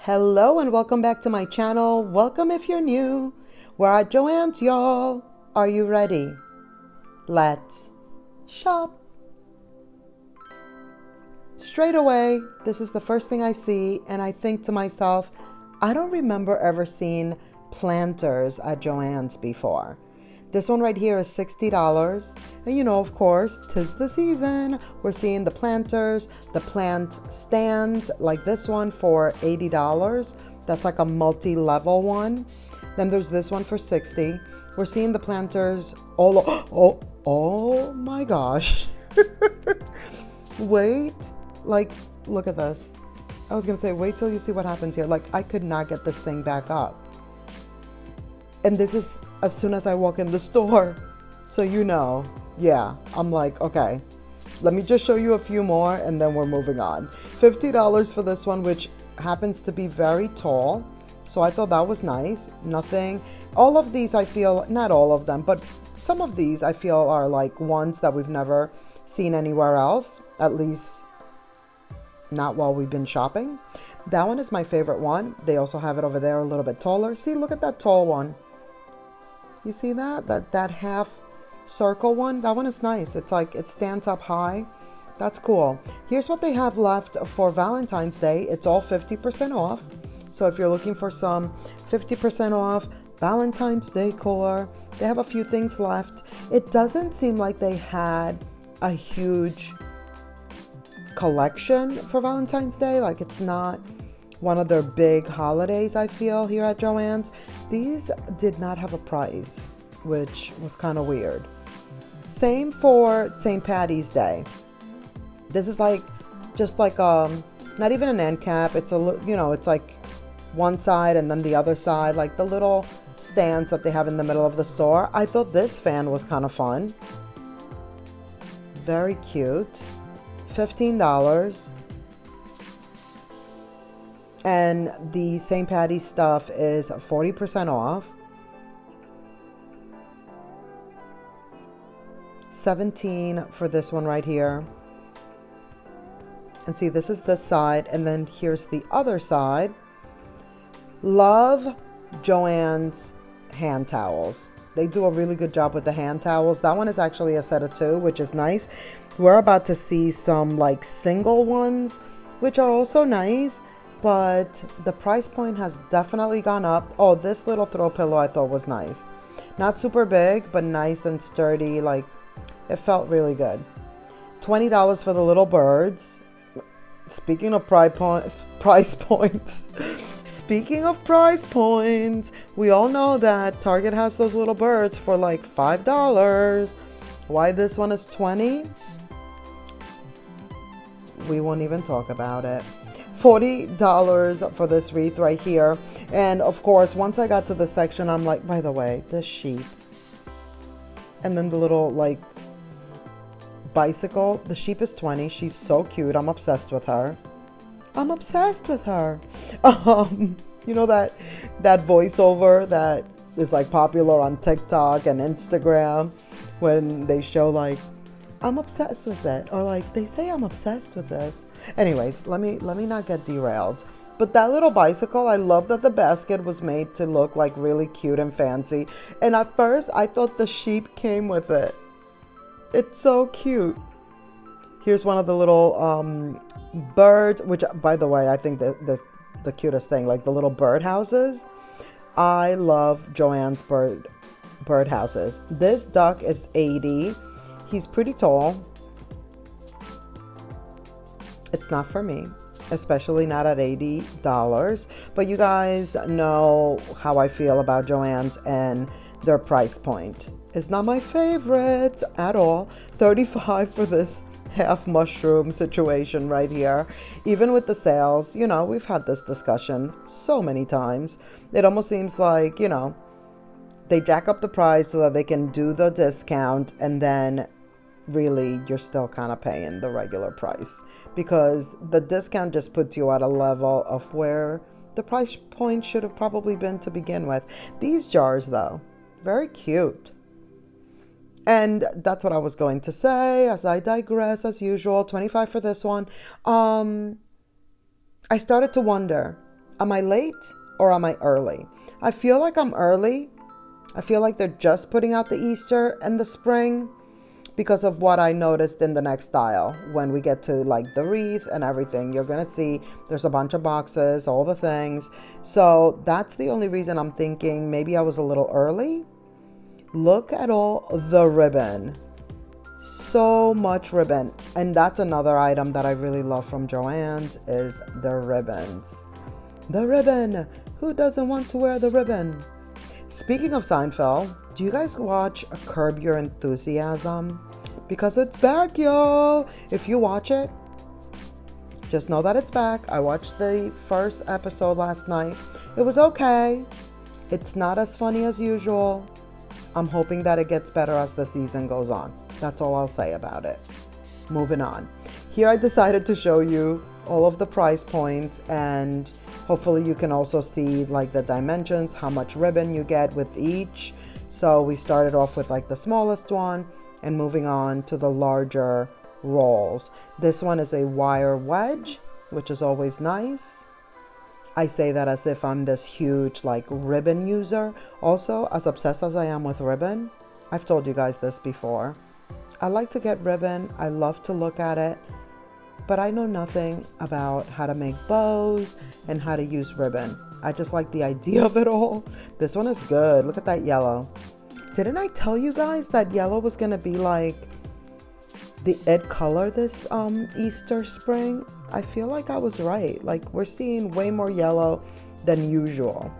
Hello and welcome back to my channel. Welcome if you're new. We're at Joann's, y'all. Are you ready? Let's shop. Straight away, this is the first thing I see, and I think to myself, I don't remember ever seeing planters at Joann's before. This one right here is $60. And you know, of course, 'tis the season. We're seeing the planters, the plant stands like this one for $80. That's like a multi-level one. Then there's this one for $60. We're seeing the planters all, oh my gosh. Wait, like, look at this. I was gonna say, wait till you see what happens here. Like, I could not get this thing back up. And this is as soon as I walk in the store. So you know, yeah, I'm like, okay, let me just show you a few more and then we're moving on. $50 for this one, which happens to be very tall. So I thought that was nice. Nothing, all of these I feel, not all of them, but some of these I feel are like ones that we've never seen anywhere else, at least not while we've been shopping. That one is my favorite one. They also have it over there a little bit taller. See, look at that tall one. You see that? That half circle one? That one is nice. It's like, it stands up high. That's cool. Here's what they have left for Valentine's Day. It's all 50% off. So if you're looking for some 50% off Valentine's decor, they have a few things left. It doesn't seem like they had a huge collection for Valentine's Day. Like, it's not one of their big holidays, I feel, here at Joann's. These did not have a price, which was kind of weird. Same for St. Patty's Day. This is like, just like, not even an end cap. It's a, you know, it's like one side and then the other side, like the little stands that they have in the middle of the store. I thought this fan was kind of fun. Very cute. $15. And the St. Patty's stuff is 40% off. $17 for this one right here. And see, this is this side, and then here's the other side. Love Joann's hand towels. They do a really good job with the hand towels. That one is actually a set of two, which is nice. We're about to see some like single ones, which are also nice. But the price point has definitely gone up. Oh, this little throw pillow I thought was nice. Not super big, but nice and sturdy. Like, it felt really good. $20 for the little birds. Speaking of price points. Speaking of price points, we all know that Target has those little birds for like $5. Why this one is $20? We won't even talk about it. $40 for this wreath right here. And of course, once I got to the section, I'm like, by the way, this sheep. And then the little like bicycle. The sheep is $20. She's so cute. I'm obsessed with her. I'm obsessed with her. You know that voiceover that is like popular on TikTok and Instagram when they show like, I'm obsessed with it, or like they say I'm obsessed with this. Anyways, let me not get derailed. But that little bicycle, I love that the basket was made to look like really cute and fancy. And at first, I thought the sheep came with it. It's so cute. Here's one of the little birds, which, by the way, I think that this the cutest thing, like the little bird houses. I love Joann's bird houses. This duck is $80. He's pretty tall. It's not for me, especially not at $80. But you guys know how I feel about Joann's, and their price point is not my favorite at all. $35 for this half mushroom situation right here. Even with the sales, you know, we've had this discussion so many times. It almost seems like, you know, they jack up the price so that they can do the discount, and then really you're still kind of paying the regular price, because the discount just puts you at a level of where the price point should have probably been to begin with. These jars though, very cute. And that's what I was going to say as I digress as usual. $25 for this one. I started to wonder, Am I late or am I early? I feel like I'm early. I feel like they're just putting out the Easter and the spring because of what I noticed in the next aisle. When we get to like the wreath and everything, you're gonna see there's a bunch of boxes, all the things. So that's the only reason I'm thinking maybe I was a little early. Look at all the ribbon. So much ribbon. And that's another item that I really love from Joann's is the ribbons. The ribbon. Who doesn't want to wear the ribbon? Speaking of Seinfeld, do you guys watch Curb Your Enthusiasm? Because it's back, y'all. If you watch it, just know that it's back. I watched the first episode last night. It was okay. It's not as funny as usual. I'm hoping that it gets better as the season goes on. That's all I'll say about it. Moving on. Here I decided to show you all of the price points, and hopefully you can also see like the dimensions, how much ribbon you get with each. So we started off with like the smallest one and moving on to the larger rolls. This one is a wire wedge, which is always nice. I say that as if I'm this huge like ribbon user. Also, as obsessed as I am with ribbon, I've told you guys this before. I like to get ribbon. I love to look at it, but I know nothing about how to make bows and how to use ribbon. I just like the idea of it all. This one is good. Look at that yellow. Didn't I tell you guys that yellow was gonna be like the it color this Easter spring? I feel like I was right. Like we're seeing way more yellow than usual.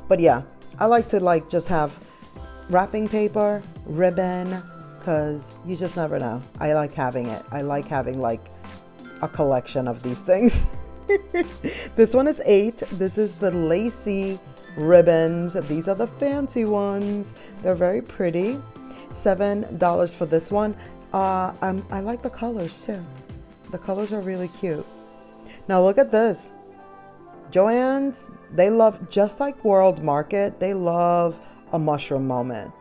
But yeah, I like to like just have wrapping paper, ribbon, because you just never know. I like having it. I like having like a collection of these things. This one is 8. This is the lacy ribbons. These are the fancy ones. They're very pretty. $7 for this one. I like the colors too. The colors are really cute. Now look at this. Joann's, they love, just like World Market, they love a mushroom moment.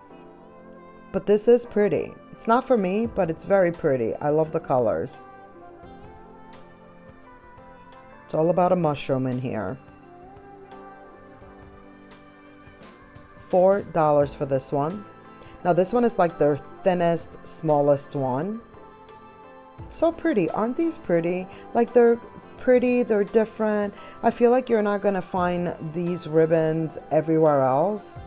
But this is pretty. It's not for me, but it's very pretty. I love the colors. It's all about a mushroom in here. $4 for this one. Now this one is like their thinnest, smallest one. So pretty. Aren't these pretty? Like they're pretty, they're different. I feel like you're not gonna find these ribbons everywhere else.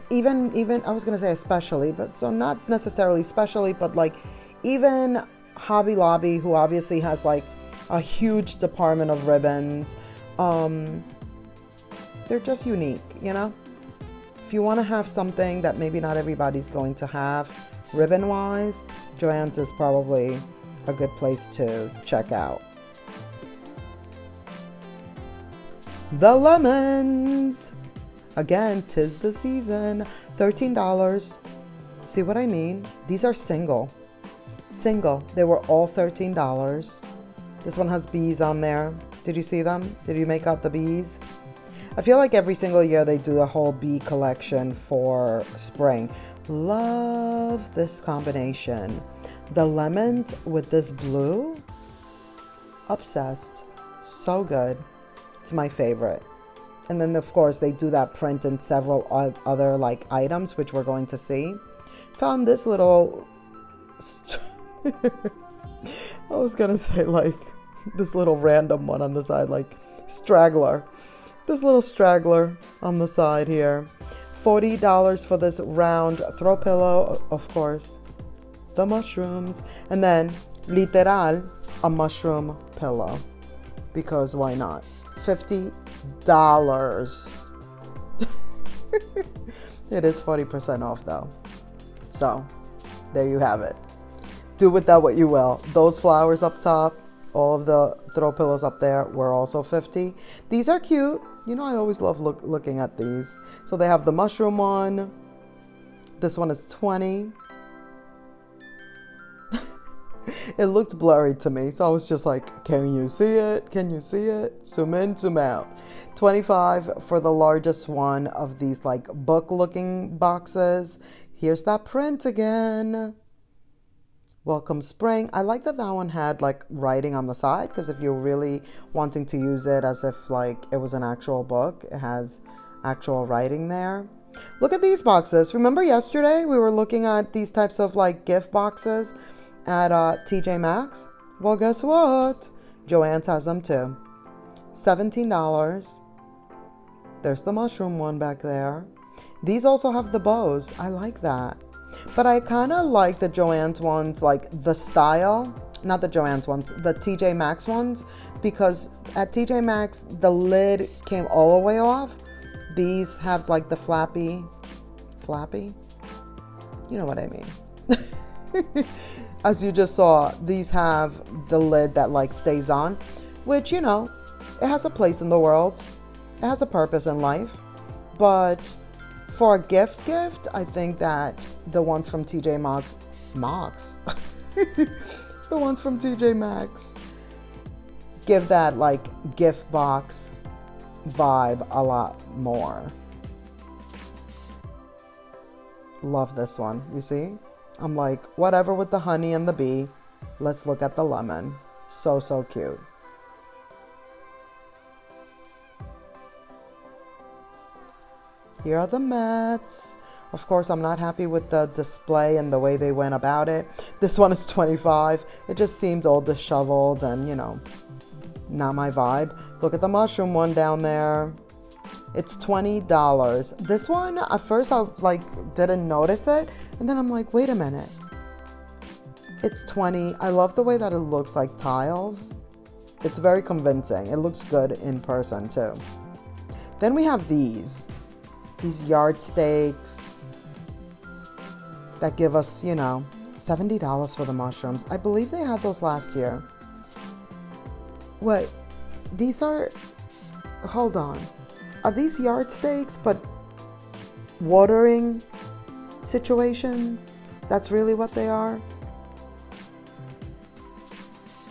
Even I was gonna say especially, but so not necessarily especially, but like even Hobby Lobby, who obviously has like a huge department of ribbons, they're just unique, you know? If you want to have something that maybe not everybody's going to have ribbon wise, Joann's is probably a good place to check out. The lemons. Again, 'tis the season. $13. See what I mean? These are single. Single. They were all $13. This one has bees on there. Did you see them? Did you make out the bees? I feel like every single year they do a whole bee collection for spring. Love this combination. The lemons with this blue. Obsessed. So good. It's my favorite. And then of course they do that print in several other like items, which we're going to see. Found this little I was gonna say like this little random one on the side, like straggler. This little straggler on the side here. $40 for this round throw pillow, of course. The mushrooms. And then literal, a mushroom pillow. Because why not? $50. It is 40% off though. So there you have it. Do with that what you will. Those flowers up top, all of the throw pillows up there were also $50. These are cute. You know, I always love looking at these. So they have the mushroom one. This one is $20. It looked blurry to me, so I was just like, can you see it? Can you see it? Zoom in, zoom out. $25 for the largest one of these like book looking boxes. Here's that print again. Welcome Spring. I like that that one had like writing on the side, because if you're really wanting to use it as if like it was an actual book, it has actual writing there. Look at these boxes. Remember yesterday we were looking at these types of like gift boxes at TJ Maxx? Well, guess what? Joann's has them too. $17. There's the mushroom one back there. These also have the bows. I like that. But I kind of like the Joann's ones, like the style, not the Joann's ones, the TJ Maxx ones, because at TJ Maxx, the lid came all the way off. These have like the flappy, you know what I mean. As you just saw, these have the lid that like stays on, which, you know, it has a place in the world. It has a purpose in life. But for a gift, I think that the ones from TJ Maxx, the ones from TJ Maxx give that like gift box vibe a lot more. Love this one. You see? I'm like, whatever with the honey and the bee. Let's look at the lemon. So cute. Here are the mats. Of course, I'm not happy with the display and the way they went about it. This one is $25. It just seemed all disheveled and, you know, not my vibe. Look at the mushroom one down there. It's $20. This one, at first I like didn't notice it, and then I'm like, wait a minute. It's $20. I love the way that it looks like tiles. It's very convincing. It looks good in person too. Then we have these yardsticks that give us, you know, $70 for the mushrooms. I believe they had those last year. Wait, these are, hold on. Are these yardsticks, but watering situations? That's really what they are?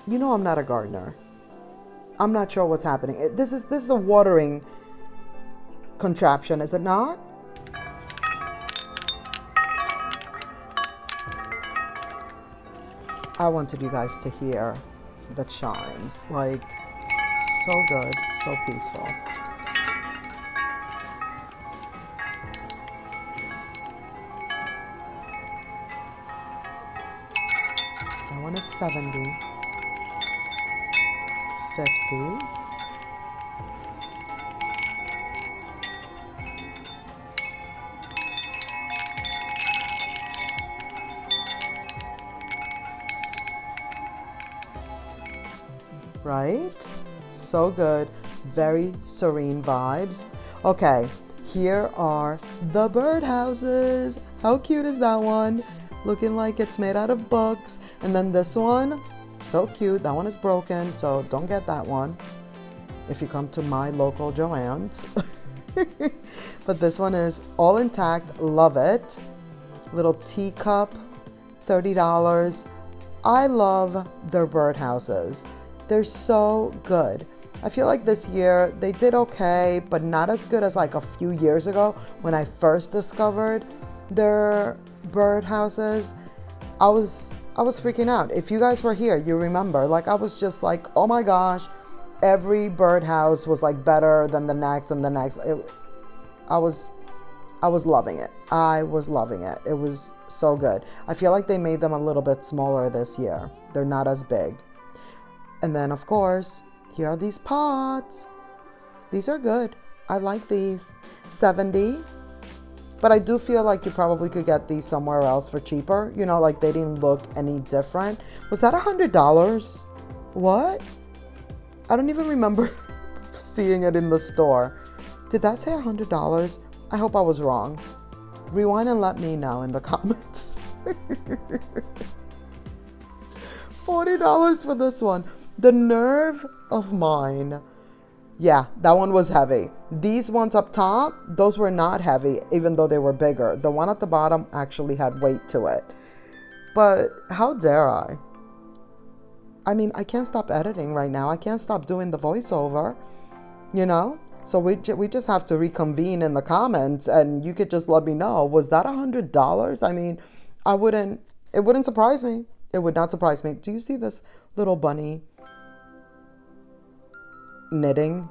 You know I'm not a gardener. I'm not sure what's happening. This is a watering contraption, is it not? I wanted you guys to hear the chimes. Like, so good, so peaceful. That one is 70, 50. Right? So good. Very serene vibes. Okay, here are the birdhouses. How cute is that one? Looking like it's made out of books. And then this one, so cute. That one is broken, so don't get that one if you come to my local Joann's. But this one is all intact. Love it. Little teacup, $30. I love their birdhouses. They're so good. I feel like this year they did okay, but not as good as like a few years ago when I first discovered their birdhouses. I was freaking out. If you guys were here, you remember, like I was just like, oh my gosh, every birdhouse was like better than the next and the next. I was loving it. I was loving it. It was so good. I feel like they made them a little bit smaller this year. They're not as big. And then, of course, here are these pots. These are good. I like these. 70. But I do feel like you probably could get these somewhere else for cheaper. You know, like they didn't look any different. Was that $100? What? I don't even remember seeing it in the store. Did that say $100? I hope I was wrong. Rewind and let me know in the comments. $40 for this one. The nerve of mine. Yeah, that one was heavy. These ones up top, those were not heavy, even though they were bigger. The one at the bottom actually had weight to it. But how dare I? I mean, I can't stop editing right now. I can't stop doing the voiceover, you know? So we just have to reconvene in the comments, and you could just let me know, was that $100? I mean, it wouldn't surprise me. It would not surprise me. Do you see this little bunny knitting?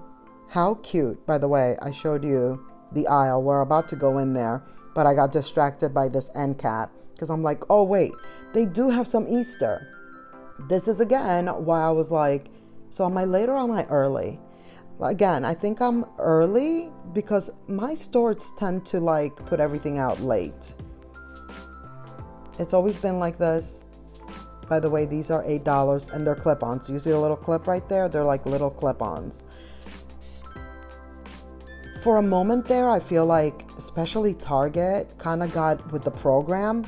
How cute. By the way, I showed you the aisle. We're about to go in there, but I got distracted by this end cap because I'm like, oh wait, they do have some Easter. This is again why I was like, so am I late or am I early? Again, I think I'm early because my stores tend to like put everything out late. It's always been like this. By the way, these are $8 and they're clip-ons. You see the little clip right there? They're like little clip-ons. For a moment there, I feel like especially Target kind of got with the program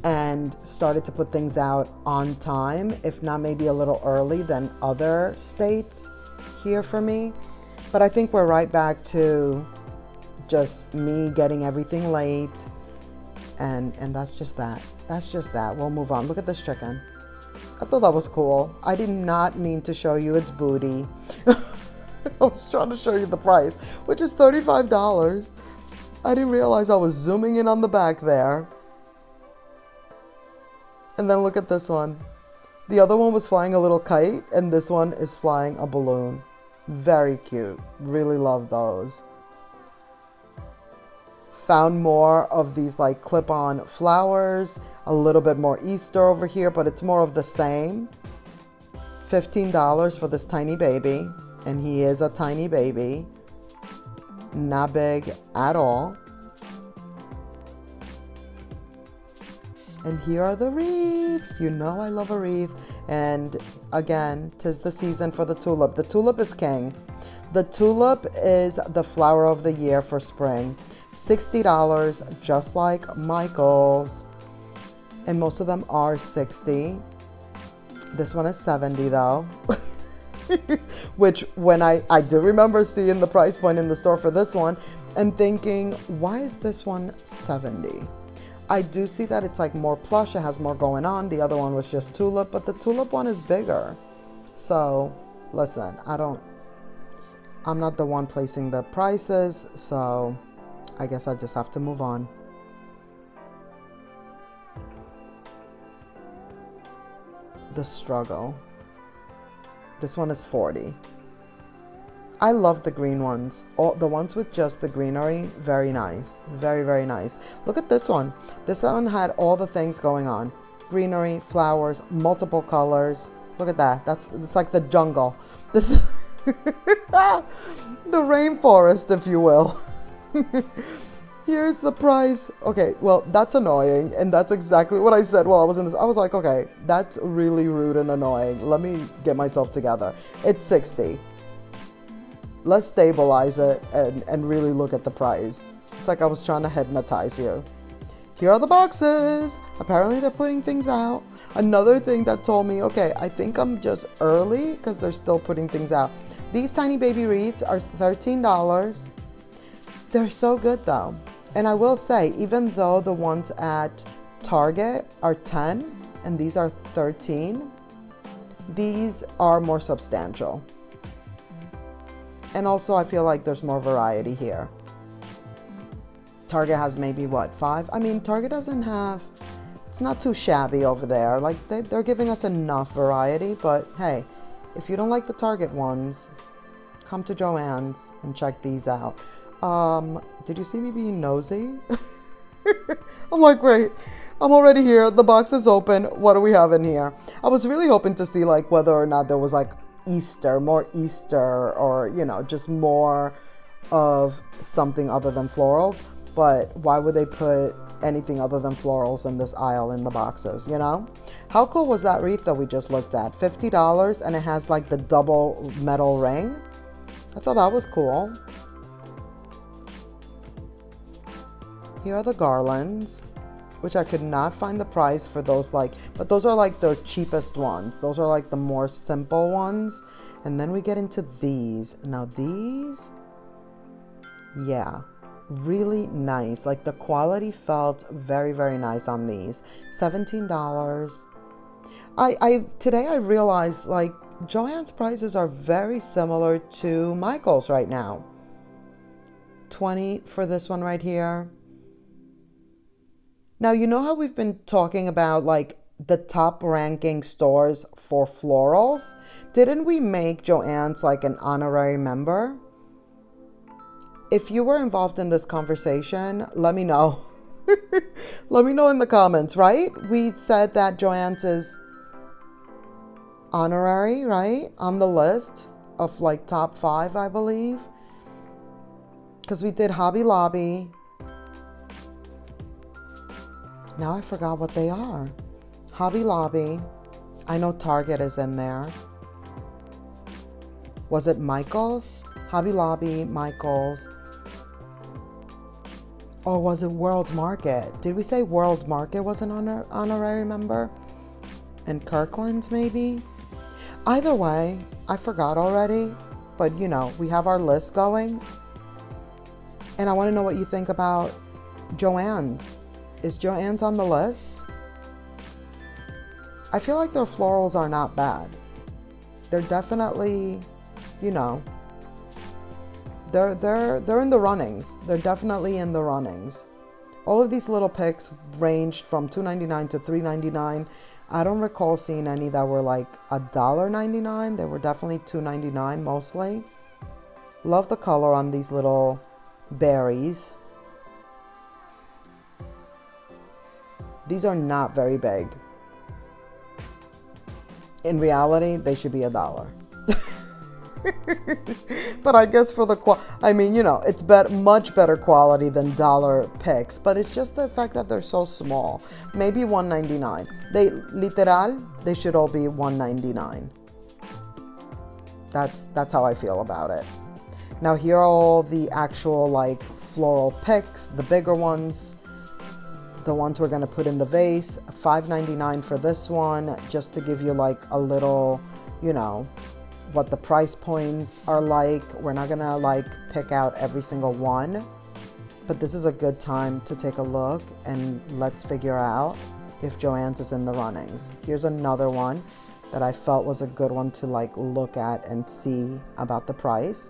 and started to put things out on time, if not maybe a little early than other states here for me. But I think we're right back to just me getting everything late, and that's just that. That's just that. We'll move on. Look at this chicken. I thought that was cool. I did not mean to show you its booty. I was trying to show you the price, which is $35. I didn't realize I was zooming in on the back there. And then look at this one. The other one was flying a little kite, and this one is flying a balloon. Very cute. Really love those. Found more of these like clip-on flowers. A little bit more Easter over here, but it's more of the same. $15 for this tiny baby. And he is a tiny baby. Not big at all. And here are the wreaths. You know I love a wreath. And again, 'tis the season for the tulip. The tulip is king. The tulip is the flower of the year for spring. $60, just like Michael's. And most of them are $60. This one is $70 though. Which when I do remember seeing the price point in the store for this one and thinking, why is this one $70? I do see that it's like more plush, it has more going on. The other one was just tulip, but the tulip one is bigger. So listen, I'm not the one placing the prices, so I guess I just have to move on. The struggle. This one is $40. I love the green ones. All the ones with just the greenery, very nice. Very, very nice. Look at this one. This one had all the things going on. Greenery, flowers, multiple colors. Look at that. It's like the jungle. This is the rainforest, if you will. Here's the price. Okay, well, that's annoying. And that's exactly what I said while I was in this. I was like, okay, that's really rude and annoying. Let me get myself together. It's $60. Let's stabilize it and really look at the price. It's like I was trying to hypnotize you. Here are the boxes. Apparently they're putting things out. Another thing that told me, okay, I think I'm just early because they're still putting things out. These tiny baby wreaths are $13. They're so good though. And I will say, even though the ones at Target are $10 and these are $13, these are more substantial. And also I feel like there's more variety here. Target has maybe what, 5? I mean, Target doesn't have, it's not too shabby over there. Like they're giving us enough variety, but hey, if you don't like the Target ones, come to Joann's and check these out. Did you see me being nosy? I'm like, wait, I'm already here. The box is open. What do we have in here? I was really hoping to see like whether or not there was like Easter, more Easter, or you know, just more of something other than florals. But why would they put anything other than florals in this aisle in the boxes, you know? How cool was that wreath that we just looked at? $50, and it has like the double metal ring. I thought that was cool. Here are the garlands, which I could not find the price for those, like, but those are like the cheapest ones. Those are like the more simple ones. And then we get into these. Now these, yeah, really nice. Like the quality felt very, very nice on these. $17. Today I realized like Joann's prices are very similar to Michael's right now. $20 for this one right here. Now, you know how we've been talking about like the top ranking stores for florals. Didn't we make Joann's like an honorary member? If you were involved in this conversation, let me know. Let me know in the comments, right? We said that Joann's is honorary, right? On the list of like top 5, I believe. Because we did Hobby Lobby. Now I forgot what they are. Hobby Lobby. I know Target is in there. Was it Michael's? Hobby Lobby, Michael's. Or was it World Market? Did we say World Market was an honorary member? And Kirkland's maybe? Either way, I forgot already. But you know, we have our list going. And I want to know what you think about Joann's. Is Joann's on the list? I feel like their florals are not bad. They're definitely, you know, they're in the runnings. They're definitely in the runnings. All of these little picks ranged from $2.99 to $3.99. I don't recall seeing any that were like $1.99. They were definitely $2.99 mostly. Love the color on these little berries. These are not very big. In reality, they should be $1. But I guess for the I mean, you know, it's much better quality than dollar picks, but it's just the fact that they're so small. Maybe $1.99. They should all be $1.99. That's how I feel about it. Now here are all the actual like floral picks, the bigger ones. The ones we're gonna put in the vase. $5.99 for this one, just to give you like a little, you know, what the price points are like. We're not gonna like pick out every single one, but this is a good time to take a look and let's figure out if Joann's is in the runnings. Here's another one that I felt was a good one to like look at and see about the price.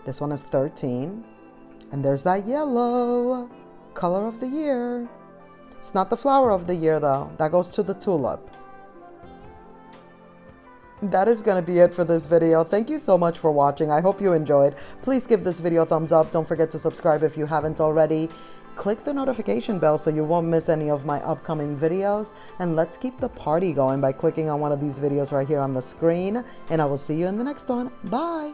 This one is $13, and there's that yellow color of the year. It's not the flower of the year though. That goes to the tulip. That is going to be it for this video. Thank you so much for watching. I hope you enjoyed. Please give this video a thumbs up. Don't forget to subscribe if you haven't already. Click the notification bell so you won't miss any of my upcoming videos. And let's keep the party going by clicking on one of these videos right here on the screen. And I will see you in the next one. Bye.